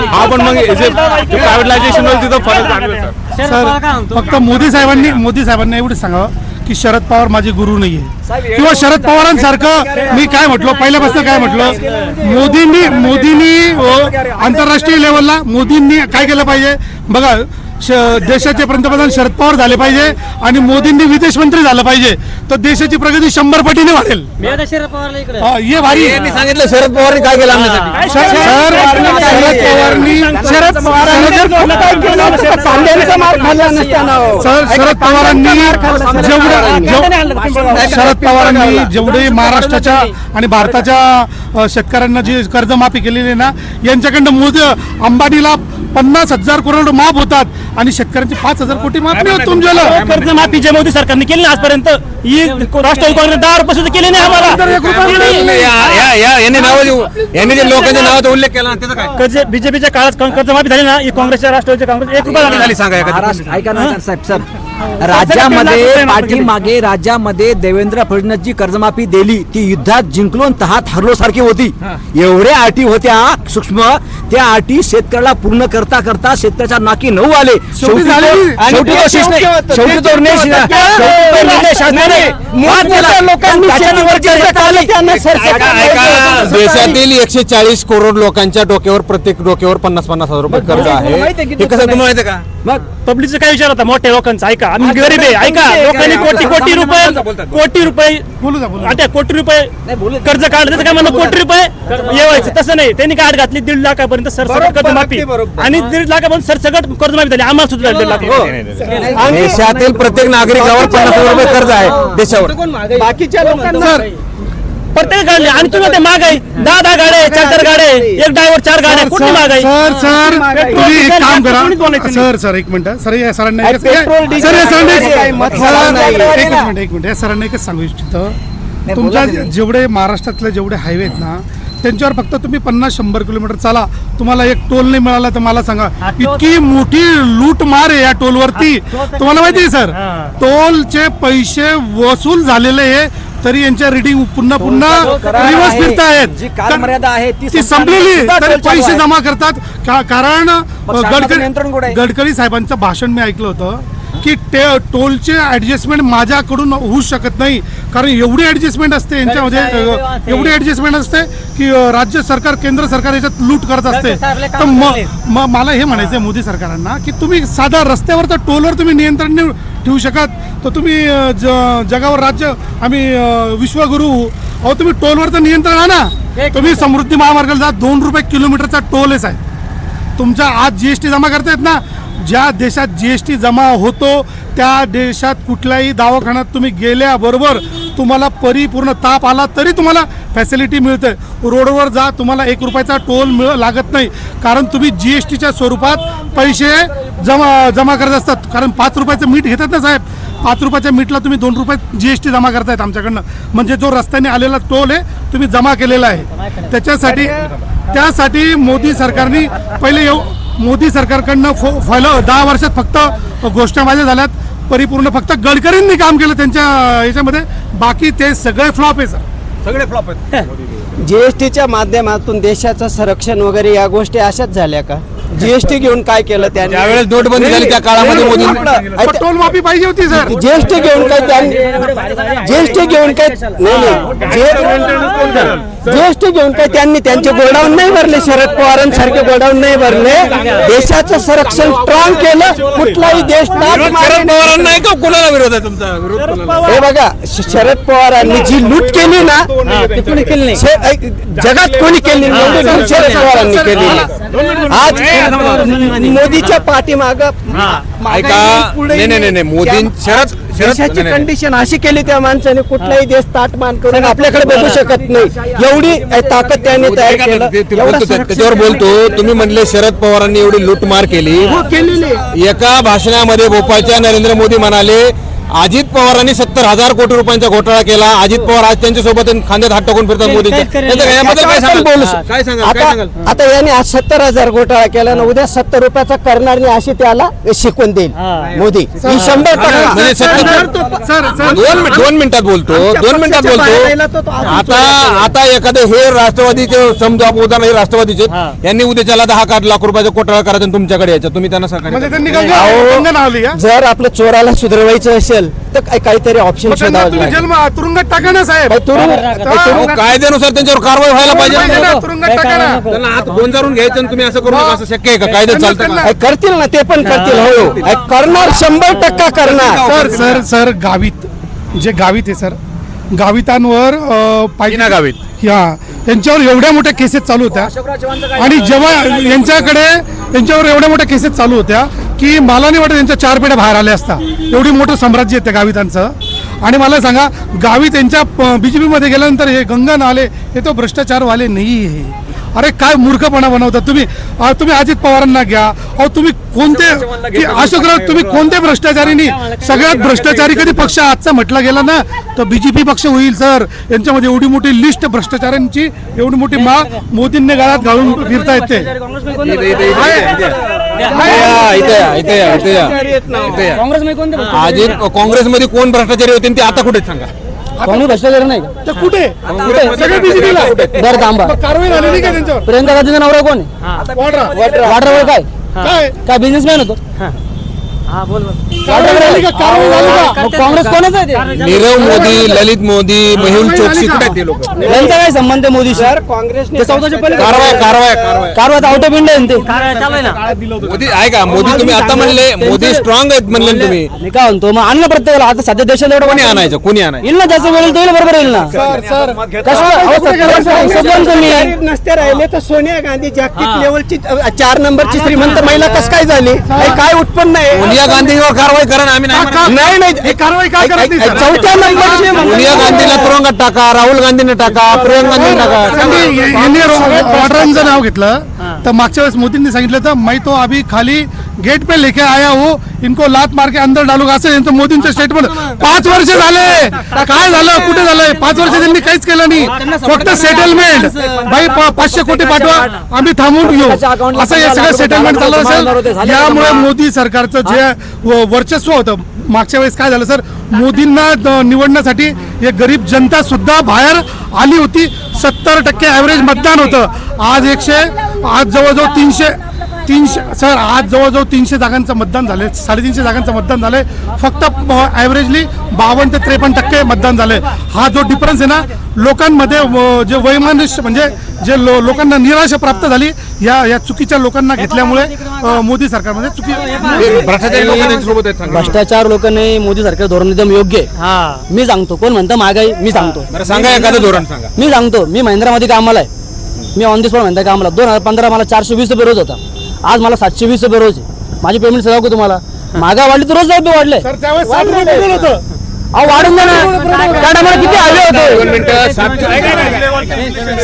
हा, पण मग जे प्रायव्हेटलायझेशन होईल तिथं फरक जाणवेल सर. सर फक्त मोदी साहेबांनी एवढं सांगावं की शरद पवार माझे गुरु नाहीये किंवा शरद पवारांसारखं मी काय म्हटलं पहिल्यापासून काय म्हटलं मोदींनी आंतरराष्ट्रीय लेवलला मोदींनी काय केलं पाहिजे बघा. देशाचे पंतप्रधान शरद पवार झाले पाहिजे आणि मोदींनी विदेश मंत्री झालं पाहिजे तर देशाची प्रगती 100 पटीने वाढेल. ये भारी सांगितलं शरद पवारांनी काय केलं आमच्यासाठी. शरद पवारांनी जेवढे महाराष्ट्राच्या आणि भारताच्या शेतकऱ्यांना जी कर्जमाफी केलेली आहे ना यांच्याकडनं मोदी अंबानीला 50,000 करोड माफ होतात आणि शेतकऱ्यांचे 5,000 कोटी माफ नाही होत. तुमच्याला कर्जमाफी जे मोदी सरकारने केली आजपर्यंत राष्ट्रवादी काँग्रेस 10 रुपये सुद्धा केले नाही आम्हाला. यांनी जे लोकांच्या नावाचा उल्लेख केला ना त्याचा काय? बीजेपीच्या काळात कर्जमाफी झाली ना, काँग्रेसच्या राष्ट्रवादी काँग्रेस 1 रुपया झाली. सांगा ऐका ना साहेब सर, राज्यामध्ये पाठीमागे राज्यामध्ये देवेंद्र फडणवीसची कर्जमाफी दिली ती युद्धात जिंकलो तहात हरलो सारखी होती. एवढ्या अटी होत्या सूक्ष्म, त्या अटी शेतकऱ्याला पूर्ण करता करता शेतकऱ्याच्या नाकी 9 आले. शेवटी देशातील 140 करोड लोकांच्या डोक्यावर प्रत्येक डोक्यावर 50,000 रुपये कर्ज आहे. हे कसं तुम्हाला माहिती का? मग पब्लिकचा काय विचार होता मोठ्या लोकांचा? ऐका, आम्ही गरीब आहे, ऐका, लोकांनी कोटी रुपये कर्ज काढलं, त्याचं काय म्हणणं कोटी रुपये येवायचं तसं नाही. त्यांनी काय घातली 1.5 लाखापर्यंत सरसकट कर्जमाफी आणि 1.5 लाखापर्यंत सरसकट कर्जमाफी झाली. आम्हाला सुद्धा 1.5 लाख. देशातील प्रत्येक नागरिकावर 50,000 रुपये कर्ज आहे देशावर. बाकीच्या लोकांना प्रत्येक गाडी आणि तुम्ही ते माग आहे 10 गाड्या 4 गाड्या, एक ड्रायव्हर 4 गाड्या, कुठली माग आहे? सर तुम्ही एक काम करा सर एक मिनिट सर या सरांना या सरांना एकच सांगू इच्छितो. तुमच्या जेवढे महाराष्ट्रातले जेवढे हायवे आहेत ना त्यांच्यावर फक्त तुम्ही 50-100 किलोमीटर चाला, तुम्हाला एक टोल नाही मिळाला तर मला सांगा. इतकी मोठी लूट मार आहे या टोलवरती. तुम्हाला माहिती आहे सर, टोलचे पैसे वसूल झालेले आहे तरी यांच्या रिडिंग पुन्हा रिव्हर्स फिरतायत. जी कालमर्यादा आहे ती संपलेली तरी पैसे जमा करतात. कारण गडकरी साहेबांचं भाषण मी ऐकलं होतं की टोलचे ऍडजस्टमेंट माझ्याकडून होऊ शकत नाही कारण एवढी ऍडजस्टमेंट असते यांच्यामध्ये, एवढी ऍडजस्टमेंट असते की राज्य सरकार केंद्र सरकार याच्यात लूट करत असते. तर मला हे म्हणायचं मोदी सरकारांना की तुम्ही साधा रस्त्यावरचा टोलवर तुम्ही नियंत्रण नाही ठेवू शकत तर तुम्ही जगावर राज्य आम्ही विश्वगुरु अहो तुम्ही टोलवरचं नियंत्रण आणा. तुम्ही समृद्धी महामार्गाला जा, 2 रुपये किलोमीटरचा टोल आहे साहेब. तुमचा आज जीएसटी जमा करतायत ना, ज्या देशात जीएसटी जमा होतो त्या देशात कुठल्याही दवाखान्यात तुम्ही गेल्याबरोबर तुम्हाला परिपूर्ण ताप आला तरी तुम्हाला फॅसिलिटी मिळते. रोडवर जा, तुम्हाला 1 रुपयाचा टोल लागत नाही कारण तुम्ही जीएसटीच्या स्वरूपात पैसे जमा करत असतात. कारण 5 रुपयाचं मीठ घेतात ना साहेब, 5 रुपयाच्या मीठला तुम्ही 2 रुपये जीएसटी जमा करतायत आमच्याकडनं. म्हणजे जो रस्त्याने आलेला टोल आहे तुम्ही जमा केलेला आहे. त्यासाठी मोदी सरकारने पहिले मोदी सरकारकडनं 10 वर्षात फक्त गोष्टीबाजी झाल्यात. परिपूर्ण फक्त गडकरींनी काम केलं त्यांच्या याच्यामध्ये, बाकी ते सगळे फ्लॉप आहे सर, सगळे फ्लॉप आहेत. जीएसटीच्या माध्यमातून देशाचं संरक्षण वगैरे या गोष्टी अशाच झाल्या का? जीएसटी घेऊन काय केलं त्यांनी? ज्यावेळेस नोटबंदी झाली त्या काळामध्ये मोदींनी टोल माफी पाहिजे होती सर. जीएसटी घेऊन काय त्यांनी जीएसटी घेऊन काय त्यांनी त्यांचे गोडाऊन नाही भरले, शरद पवारांसारखे गोडाऊन नाही भरले. देशाचं संरक्षण स्ट्रॉंग केलं. कुठलाही देश शरद पवारांना नाही का कोणाला विरोध आहे तुमचा? विरोध हे बघा, शरद पवारांनी जी लूट केली ना जगात कोणी केली नाही, शरद पवारांनी केली. आज मोदीच्या पाठीमाग देशाची कंडिशन अशी केली त्या माणसाने, कुठलाही देश ताटमान करून आपल्याकडे बघू शकत नाही. एवढी ताकद त्यांनी तयार केलं. त्याच्यावर बोलतो. तुम्ही म्हणले शरद पवारांनी एवढी लूटमार केली. एका भाषणामध्ये भोपाळच्या नरेंद्र मोदी म्हणाले अजित पवारांनी 70,000 कोटी रुपयांचा घोटाळा केला. अजित पवार आज त्यांच्या सोबत खांद्यात हात टाकून फिरतात मोदींच्या. याबद्दल काय सांगाल? आता याने आज 70,000 घोटाळा केला ना, उद्या 70 रुपयाचा करणार नाही अशी त्याला शिकवून देईल मोदी. ही 100%. दोन मिनिटात बोलतो. आता एखादं हे राष्ट्रवादीचे समजा उदाहरण हे राष्ट्रवादीचे यांनी उद्याच्याला 10 लाख रुपयाचा घोटाळा करायचा तुमच्याकडे यायचा, तुम्ही त्यांना सहकार्य. जर आपलं चोराला सुधारवायचं असेल तर काहीतरी ऑप्शन शोधावं लागेल. तुरुंगात टाका ना साहेब. कायद्यानुसार त्यांच्यावर कारवाई व्हायला पाहिजे. त्यांना आत गोंजारून घ्यायचं आणि तुम्ही असं करू नका, असं शक्य आहे का? कायद्यात चालतं का? करतील ना, ते पण करतील. हो करणार, 100% करणार. सर गावित जे गावित आहे सर, गावितांवर पाहिजे गावित यांच्यावर एवढ्या मोठ्या केसेस चालू होत्या आणि जेव्हा यांच्यावर एवढ्या मोठ्या केसेस चालू होत्या की मला नाही वाटत यांच्या 4 पिढ्या बाहेर आल्या असता. एवढी मोठं साम्राज्य आहे त्या गावितांचं. आणि मला सांगा, गावित यांच्या BJP मध्ये गेल्यानंतर हे गंगा नाले हे तो भ्रष्टाचारवाले नाही आहे. अरे काय मूर्खपणा बनवतात तुम्ही. तुम्ही अजित पवारांना घ्या. अहो तुम्ही कोणते अशोकराव, तुम्ही कोणते भ्रष्टाचारी? सगळ्यात भ्रष्टाचारी कधी पक्ष आजचा म्हटला गेला ना तर BJP पक्ष होईल सर. यांच्यामध्ये एवढी मोठी लिस्ट भ्रष्टाचारांची, एवढी मोठी मोदींनी गाळात घालून फिरता येते. काँग्रेसमध्ये कोण भ्रष्टाचारी होते ते आता कुठे सांगा? कोणी भ्रष्टाचार नाही तर कुठे? सगळे BJP ला. बरं थांबा, कारवाई झाली नाही का त्यांच्यावर? प्रियंका गांधीचा नवरा कोण आहे? वाड्रावर काय बिझनेसमॅन होतो? काँग्रेस कोणाच आहे? नीरव मोदी, ललित मोदी, मेहुल चोक्सी कुठे ते लोक? यांचा काय संबंध मोदी सर? काँग्रेसने 14च्या पहिले कारवाई आउट ऑफ इंडिया ते मोदी आहे का? मोदी तुम्ही आता म्हणले मोदी स्ट्रॉंग आहेत म्हणले तुम्ही. मी काय म्हणतो, मग आणलं प्रत्येकाला. आता सध्या देशाला एवढं कोणी आणायचं? कोणी आणायचं? येईल ना, ज्याचं वेळ तो बरोबर येईल ना. तुम्ही नसते राहिले तर सोनिया गांधी जागतिक लेवलची 4 नंबरची श्रीमंत महिला कस काय झाली? काय उत्पन्न आहे? सोनिया गांधीवर कारवाई करा. आम्ही नाही कारवाई काय करत नाही. 4थ्या नंबरची सोनिया गांधीला तुरुंगात टाका, राहुल गांधीने टाका, प्रियंका गांधीने टाका. यांनी वाड्रांचं नाव घेतलं तर मागच्या वेळेस मोदींनी सांगितलं तर मैं तो अभी खाली गेट पे लेके आया हूँ, इनको लात मार के अंदर डालूंगा, असं यांचं मोदींचं स्टेटमेंट. 5 वर्ष झाले, काय झालं? कुठे झालंय? 5 वर्ष त्यांनी काहीच केलं नाही. फक्त सेटलमेंट. भाई 500 कोटी पाठवा, आम्ही थांबून घेऊ, असं हे सगळं सेटलमेंट चालू असेल. यामुळे मोदी सरकारचं जे वर्चस्व होतं मागच्या वेळेस काय झालं सर, मोदींना निवडण्यासाठी हे गरीब जनता सुद्धा बाहेर आली होती. 70% ॲव्हरेज मतदान होतं. आज जवळजवळ 300 सर, आज जवळजवळ 300 जागांचं मतदान झाले, 350 जागांचं मतदान झालंय. फक्त ॲव्हरेजली 52 ते 53% मतदान झालंय. हा जो डिफरन्स आहे ना लोकांमध्ये, जे वैमनस्य म्हणजे जे लोकांना निराशा प्राप्त झाली या चुकीच्या लोकांना घेतल्यामुळे मोदी सरकारमध्ये भ्रष्टाचार लोकांनी मोदी सरकार धोरण एकदम योग्य आहे. मी सांगतो, कोण म्हणतं महागाई, मी सांगतो. सांगा एखादं धोरण सांगा. मी सांगतो, मी महिंद्रामध्ये कामाला आहे. Me on the spot Mahindra कामाला. 2015 मला 420 रुपये रोज होता. आज मला 720 रुपये रोज आहे. माझी पेमेंट सगळं का तुम्हाला? महागाई वाढली तर रोज रुपये वाढले. त्यावेळेस 60 रुपये होतं. वाढून द्या ना. त्या टायमाला किती आले होते?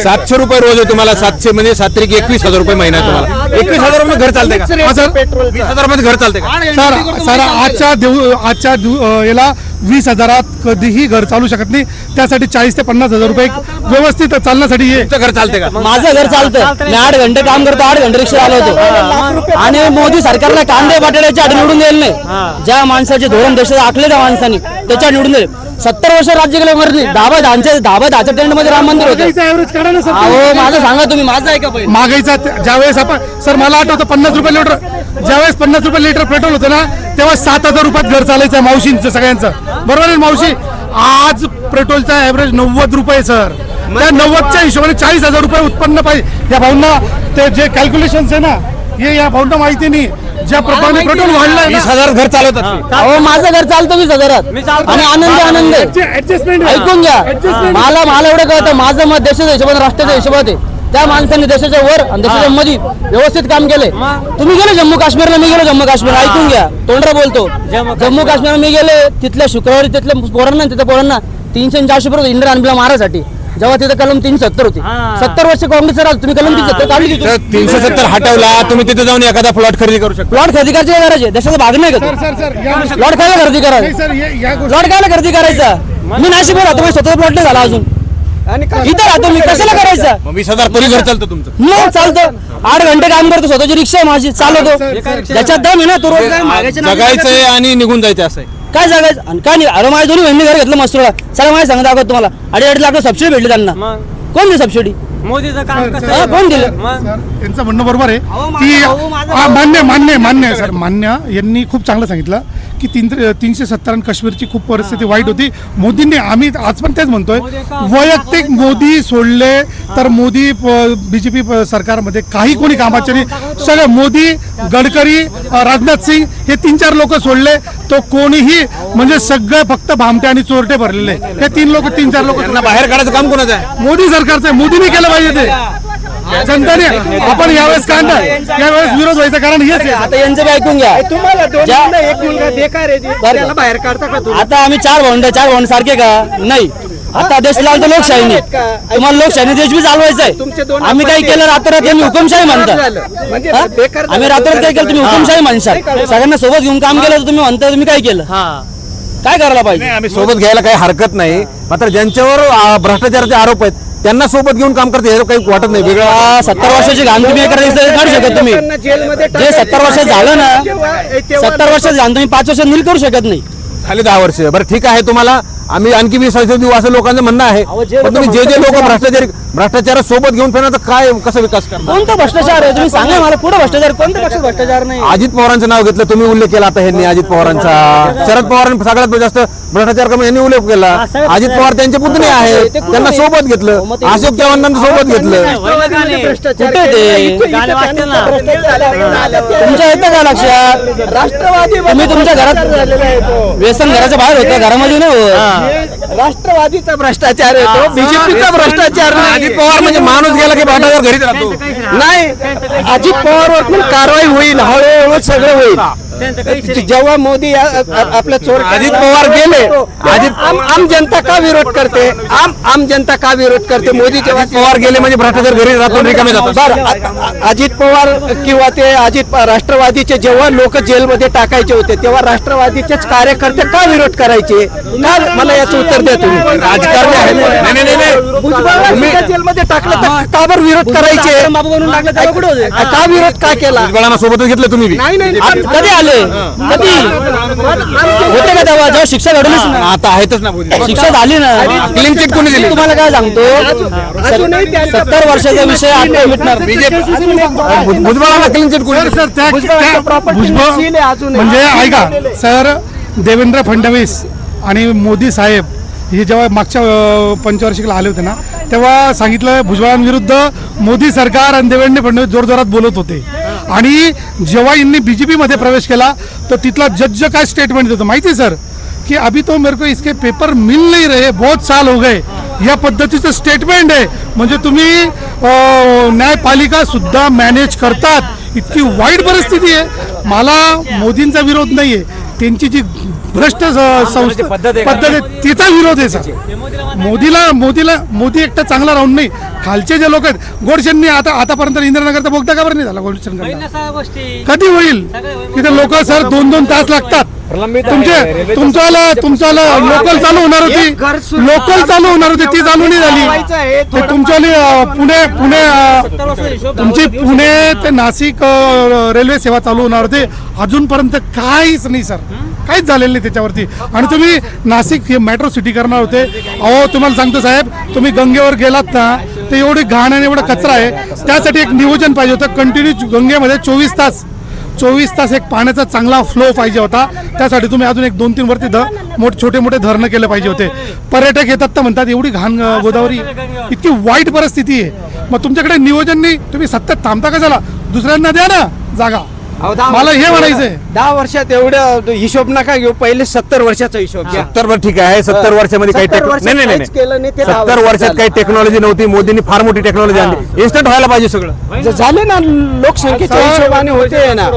700 रुपये रोज आहे तुम्हाला. 700 म्हणजे 7 तारीख 21,000 रुपये महिना तुम्हाला. 21,000 रुपये घर चालते का? 20,000 मध्ये घर चालते का? सर आजच्या याला 20,000 कधीही घर चालू शकत नाही. त्यासाठी 40,000 ते 50,000 रुपये व्यवस्थित चालण्यासाठी घर चालते का? माझं घर चालतं. मी 8 घंटे काम करतो, 8 घंटे रिक्षा आलो होतो. आणि मोदी सरकारला कांदे बटाट्याच्या आड निवडून द्यायला नाही. ज्या माणसाचे धोरण देशात आखले त्या माणसाने त्याच्या निवडून दिले. 70 वर्ष राज्य केलं मरली. 10 टेंट मध्ये राम मंदिर होतं. अहो माझं सांगा तुम्ही, माझं आहे का? महागाईचा ज्यावेळेस आपण सर, मला आठवतं 50 रुपये लिटर, ज्यावेळेस 50 रुपये लिटर पेट्रोल होतं ना तेव्हा 7,000 रुपयात घर चालायचं मावशींचं सगळ्यांचं. बरोबर आहे मावशी? आज पेट्रोलचा ॲव्हरेज 90 रुपये सर. त्या 90च्या हिशोबाने 40,000 रुपये उत्पन्न पाहिजे. या भाऊंना ते जे कॅल्क्युलेशन्स आहे ना, हे या भाऊंना माहिती नाही. ज्या प्रमाणे पेट्रोल वाढलंय 20,000 घर चालवतात. अहो माझं घर चालतं 20,000 आणि आनंद ऐकून घ्या. मला एवढं कळतं, माझं मत देशाच्या हिशोबाने, राष्ट्राच्या हिशोबात आहे. त्या माणसाने देशाच्या वर आणि देशाच्या मध्ये व्यवस्थित काम केले. तुम्ही गेले जम्मू काश्मीरला, मी गेलो जम्मू काश्मीर. ऐकून घ्या, तोंडरा बोलतो. जम्मू काश्मीरला मी गेले, तिथल्या शुक्रवारी तिथल्या पोरांना 300-400 रुपये इंडियन आर्मीला मारायसाठी जेव्हा तिथे कलम 370 होती. 70 वर्ष काँग्रेसचं राज, तुम्ही कलम 370 काढली. 370 हटवला, तुम्ही तिथे जाऊन एखादा प्लॉट खरेदी करू शकता. प्लॉट खरेदी करायची काय गरज आहे? देशाचा भाग नाही का? प्लॉट खायला खरेदी करायचं, प्लॉट खायला खरेदी करायचा. मी नाशिकवर राहतो, मी स्वतः प्लॉट नाही झाला अजून, आणि इथं राहतो मी, कशाला करायचं? 20,000 तरी घर चालतं तुमचं? मग चालतं. 8 घंटे काम करतो, स्वतःची रिक्षा आहे माझी, चालवतो. त्याच्यात दम आहे ना, तो रोजगार मागायचे ना. जगायचंय आणि निघून जायचं असं आहे. काय जगायचं आणि काय नाही. अरे माझ्या दोन्ही बहिणी घर घेतलं मस्तुरा. चला माझ्या सांगत दाखवत तुम्हाला 2.5 लाख सबसिडी भेटली त्यांना. कोण दिली सबसिडी? मोदीचं काम कसं कोण दिलं? त्यांचं म्हणणं बरोबर आहे की मान्य सर, मान्य. यांनी खूप चांगलं सांगितलं की 370 आणि काश्मीरची खूप परिस्थिती वाईट होती. मोदींनी, आम्ही आज पण तेच म्हणतोय, वैयक्तिक मोदी सोडले तर मोदी बीजेपी सरकारमध्ये काही कोणी कामाचे नाही. सगळे मोदी, गडकरी, राजनाथ सिंग हे 3-4 लोक सोडले तो कोणीही, म्हणजे सगळे फक्त भामटे आणि चोरटे भरलेले. हे 3-4 लोक बाहेर काढायचं काम कोणाचं आहे? मोदी सरकारचं आहे. मोदीने केलं पाहिजे ते. जनतेने आपण यावेळेस काढणार, यावेळेस विरोध व्हायचं कारण हेच आहे. आता यांचं बी ऐकून घ्या. तुम्हाला एक मुलगा बेकार आहे, त्याला बाहेर काढता का तुम्ही? आता आम्ही 4 भावंड सारखे का? नाही. आता देश लावतो लोकशाहीने. तुम्हाला लोकशाहीने देश बी चालवायचा आहे. आम्ही काही केलं रातोरात, तुम्ही हुकुमशाही म्हणता. आम्ही रातोरात काय केलं, तुम्ही हुकुमशाही म्हणशाल. सगळ्यांना सोबत घेऊन काम केलं, तुम्ही म्हणता तुम्ही काय केलं? काय करायला पाहिजे? आम्ही सोबत घ्यायला काही हरकत नाही, मात्र ज्यांच्यावर भ्रष्टाचाराचे आरोप आहेत त्यांना सोबत घेऊन काम करते हे काही वाटत नाही. वेगळं 70 वर्षाची घाण तुम्ही काढू शकत तुम्ही. जे 70 वर्ष झालं ना, 70 वर्ष झालं, तुम्ही 5 वर्ष नील करू शकत नाही. झाले 10 वर्ष. बरं ठीक आहे, तुम्हाला आम्ही आणखी 20 वर्ष देऊ असं लोकांचं म्हणणं आहे. पण तुम्ही जे लोक भ्रष्टाचार सोबत घेऊन फिरणार, तर काय कसा विकास करणार? कोणता भ्रष्टाचार आहे तुम्ही सांगा मला. पुढे भ्रष्टाचार कोणत्या पक्षात भ्ष्टाचार नाही? अजित पवारांचं नाव घेतलं, तुम्ही उल्लेख केला आता ह्यांनी अजित पवारांचा. शरद पवारांनी सगळ्यात जास्त भ्रष्टाचार करून यांनी उल्लेख केला. अजित पवार त्यांचे पुतणे आहेत, त्यांना सोबत घेतलं. अशोक चव्हाणांना सोबत घेतलं. कुठे ते तुमच्या येतं का लक्षात? राष्ट्रवादी तुम्ही तुमच्या घरात व्यसन घराच्या बाहेर होतं, घरामध्ये नाही होत. राष्ट्रवादीचा भ्रष्टाचार आहे, बीजेपीचा भ्रष्टाचार नाही. अजित पवार म्हणजे माणूस गेला की भ्रष्टाचार घरीच राहतो. नाही, अजित पवारवर पण कारवाई होईल, हळूहळू सगळं होईल. जेव्हा मोदी आपल्या चोर अजित पवार गेले, आम जनता का विरोध करते? आम जनता का विरोध करते? मोदी जेव्हा पवार गेले म्हणजे भ्रष्टाचार घरी राहतो, रिकामे जातात. अजित पवार किंवा ते राष्ट्रवादीचे जेव्हा लोक जेलमध्ये टाकायचे होते, तेव्हा राष्ट्रवादीचेच कार्यकर्ते का विरोध करायचे? का? मला याचं उत्तर द्या तुम्ही. राजकारणी आहे. तुम्ही जेलमध्ये टाकलं तर का बरं विरोध करायचे? का विरोध का केला? भुजबळांना सोबतच घेतलं तुम्ही? नाही. कधी आले? कधी होते का तेव्हा जेव्हा शिक्षा घडलीच ना? आता आहेतच ना. शिक्षा झाली ना. क्लीन चिट कोणी दिली? तुम्हाला काय सांगतो, 70 वर्षाचा विषय आता मिटणार. भुजबळांना क्लीन चिट कोणी? म्हणजे ऐका सर, देवेंद्र फडणवीस आणि मोदी साहेब हे जेव्हा मागच्या पंचवार्षिकला आले होते ना, तेव्हा सांगितलं भुजबळांविरुद्ध मोदी सरकार आणि देवेंद्र फडणवीस जोरजोरात बोलत होते. आणि जेव्हा यांनी बीजेपी मध्ये प्रवेश केला तर तिथला जज काय स्टेटमेंट देतो माहिती सर, की अभी तो मेरे को इसके पेपर मिल नहीं रहे, बहुत साल हो गए, या पद्धतीचं स्टेटमेंट आहे. म्हणजे तुम्ही न्यायपालिका सुद्धा मॅनेज करतात, इतकी वाईट परिस्थिती आहे. मला मोदींचा विरोध नाहीये, त्यांची जी भ्रष्ट संस्था पद्धत आहे तिचा विरोध आहे सर. मोदी एकटा चांगला राहून नाही, खालचे जे लोक आहेत. गोडसेंनी आतापर्यंत इंद्रनगरचा बोगदा का बरं नाही झाला? गोडसेंकडनं कधी होईल? तिथे लोक सर 2-2 तास लागतात. तुमच्याला लोकल चालू होणार होती, ती चालू नाही झाली. तुमच्याली तुमची पुणे ते नाशिक रेल्वे सेवा चालू होणार होती, अजूनपर्यंत काहीच नाही सर, काहीच झालेलं नाही त्याच्यावरती. आणि तुम्ही नाशिक हे मेट्रो सिटी करणार होते. अहो तुम्हाला सांगतो साहेब, तुम्ही गंगेवर गेलात ना, तर एवढी घाण आणि एवढा कचरा आहे. त्यासाठी एक नियोजन पाहिजे होतं. कंटिन्यू गंगेमध्ये 24 तास एक पाण्याचा चांगला फ्लो पाहिजे होता. त्यासाठी तुम्ही अजून एक 2-3 वरती छोटे मोठे धरणं केले पाहिजे होते. पर्यटक येतात तर म्हणतात एवढी घाण गोदावरी, इतकी वाईट परिस्थिती आहे. मग तुमच्याकडे नियोजन नाही, तुम्ही सत्तेत थांबता कशाला? दुसऱ्यांना द्या ना जागा. मला हे म्हणायचंय 10 वर्षात एवढं हिशोब नका घेऊ, पहिले 70 वर्षाचा हिशोब घ्या. 70 ठीक आहे. 70 वर्षामध्ये काही नाही 70 वर्षात काही टेक्नॉलॉजी नव्हती. मोदींनी फार मोठी टेक्नॉलॉजी आणली. इन्स्टंट व्हायला पाहिजे सगळं. झाले ना, लोकसंख्येच्या हिशोबाने होते ना,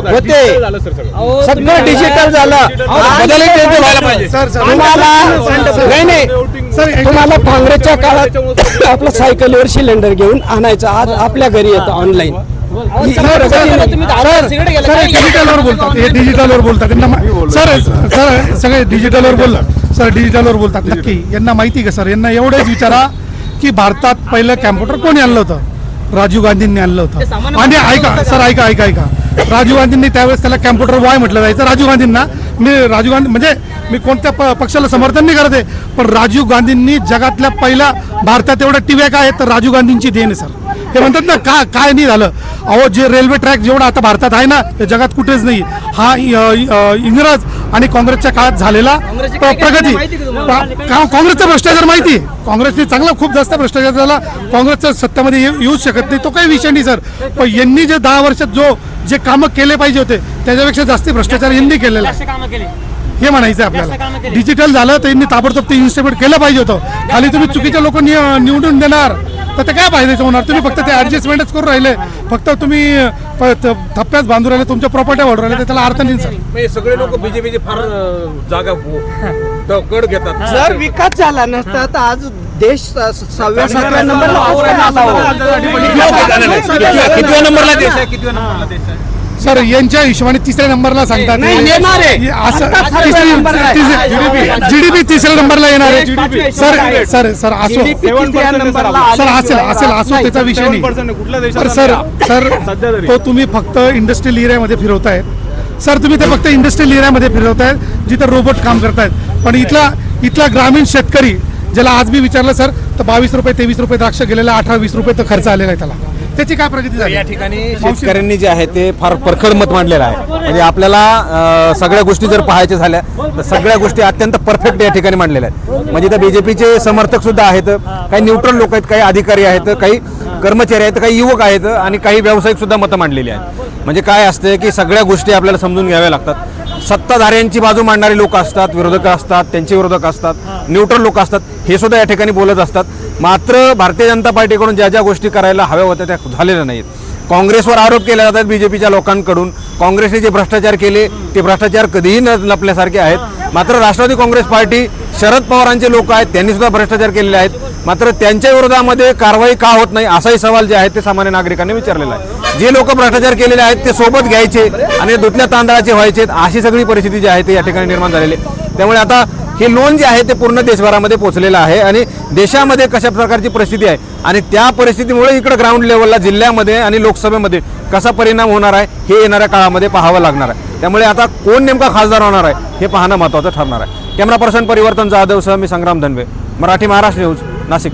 सगळं डिजिटल झालं. बदल व्हायला पाहिजे. तुम्हाला नाही तुम्हाला काँग्रेसच्या काळात आपलं सायकलीवर सिलेंडर घेऊन आणायचं, आज आपल्या घरी येतं ऑनलाईन. डिजिटलवर बोलतात, हे डिजिटलवर बोलतात. सर सर सगळे डिजिटलवर बोलतात, सर डिजिटलवर बोलतात. नक्की यांना माहिती का सर? यांना एवढंच विचारा की भारतात पहिलं कॅम्प्युटर कोणी आणलं होतं? राजीव गांधींनी आणलं होतं. आणि ऐका सर, ऐका ऐका ऐका राजीव गांधींनी त्यावेळेस त्याला कॅम्प्युटर वाय म्हटलं जायचं. राजीव गांधींना राजीव गांधी म्हणजे मी कोणत्या पक्षाला समर्थन नाही करते, पण राजीव गांधींनी जगातल्या पहिला भारतात एवढ्या टीव्या काय आहेत तर राजीव गांधींची देण आहे सर. ते म्हणतात ना काय नाही झालं. अहो जे रेल्वे ट्रॅक जेवढा आता भारतात आहे ना ते जगात कुठेच नाही. हा इंग्रज आणि काँग्रेसच्या काळात झालेला प्रगती. काँग्रेसचा भ्रष्टाचार माहिती आहे, काँग्रेसने चांगला खूप जास्त भ्रष्टाचार झाला. काँग्रेसच्या सत्तेमध्ये येऊच शकत नाही, तो काही विषय नाही सर. पण यांनी जे 10 वर्षात जे कामं केले पाहिजे होते त्याच्यापेक्षा जास्त भ्रष्टाचार यांनी केलेला हे म्हणायचं आपल्याला. डिजिटल झालं तर यांनी ताबडतोब ते इन्स्टिट्यूट केलं पाहिजे होतं. खाली तुम्ही चुकीच्या लोक निवडून देणार तर ते काय फायद्याचं होणार? तुम्ही फक्त ते ऍडजस्टमेंटच करून राहिले, फक्त तुम्ही थप्प्याच बांधून राहिले, तुमच्या प्रॉपर्टी वाढून राहिले, त्याला अर्थ नाही सर. सगळे लोक बीजेपीचे फार जागा कड घेतात. जर विकास झाला नसता तर आज देश 6व्या-7व्या नंबरला सर यांच्या हिशोबाने 3ऱ्या नंबरला सांगतात. जीडीपी 3ऱ्या नंबरला येणार आहे सर. सर सर असो सर, असेल असो त्याचा विषय नाही. सर सर तो तुम्ही फक्त इंडस्ट्रियल एरियामध्ये फिरवतायत सर. तुम्ही ते फक्त इंडस्ट्रियल एरियामध्ये फिरवतायत जिथं रोबोट काम करतायत. पण इथला ग्रामीण शेतकरी ज्याला आज मी विचारलं सर तर 22 रुपये 23 रुपये द्राक्ष गेलेला, 18-20 रुपये तर खर्च आलेला आहे त्याला. त्याची काय प्रगती झाली? या ठिकाणी शेतकऱ्यांनी जे आहे ते फार परखड मत मांडलेलं आहे. म्हणजे आपल्याला सगळ्या गोष्टी जर पाहायच्या झाल्या तर सगळ्या गोष्टी अत्यंत परफेक्ट या ठिकाणी मांडलेल्या आहेत. म्हणजे त्या बीजेपीचे समर्थक सुद्धा आहेत, काही न्यूट्रल लोक आहेत, काही अधिकारी आहेत, काही कर्मचारी आहेत, काही युवक आहेत आणि काही व्यावसायिक सुद्धा मतं मांडलेली आहेत. म्हणजे काय असते की सगळ्या गोष्टी आपल्याला समजून घ्याव्या लागतात. सत्ताधाऱ्यांची बाजू मांडणारे लोक असतात, विरोधक असतात, त्यांचे विरोधक असतात, न्यूट्रल लोक असतात, हे सुद्धा या ठिकाणी बोलत असतात. मात्र भारतीय जनता पार्टीकडून ज्या गोष्टी करायला हव्या होत्या त्या झालेल्या नाहीत. काँग्रेसवर आरोप केले जातात बीजेपीच्या लोकांकडून. काँग्रेसने जे भ्रष्टाचार केले ते भ्रष्टाचार कधीही न लपल्यासारखे आहेत. मात्र राष्ट्रवादी काँग्रेस पार्टी, शरद पवारांचे लोक आहेत, त्यांनी सुद्धा भ्रष्टाचार केलेले आहेत. मात्र त्यांच्या विरोधामध्ये कारवाई का होत नाही असाही सवाल जे आहे ते सामान्य नागरिकांनी विचारलेला आहे. जे लोक भ्रष्टाचार केलेले आहेत ते सोबत घ्यायचे आणि धुतल्या तांदळाचे व्हायचे, अशी सगळी परिस्थिती जी आहे ते या ठिकाणी निर्माण झालेली. त्यामुळे आता हे लोन जे आहे ते पूर्ण देशभरामध्ये पोहोचलेलं आहे आणि देशामध्ये कशा प्रकारची परिस्थिती आहे आणि त्या परिस्थितीमुळे इकडे ग्राउंड लेवलला जिल्ह्यामध्ये आणि लोकसभेमध्ये कसा परिणाम होणार आहे हे येणाऱ्या काळामध्ये पाहावं लागणार आहे. त्यामुळे आता कोण नेमका खासदार होणार आहे हे पाहणं महत्त्वाचं ठरणार आहे. कॅमेरा पर्सन परिवर्तन जाधव सह मी संग्राम धनवे, मराठी महाराष्ट्र न्यूज, नाशिक.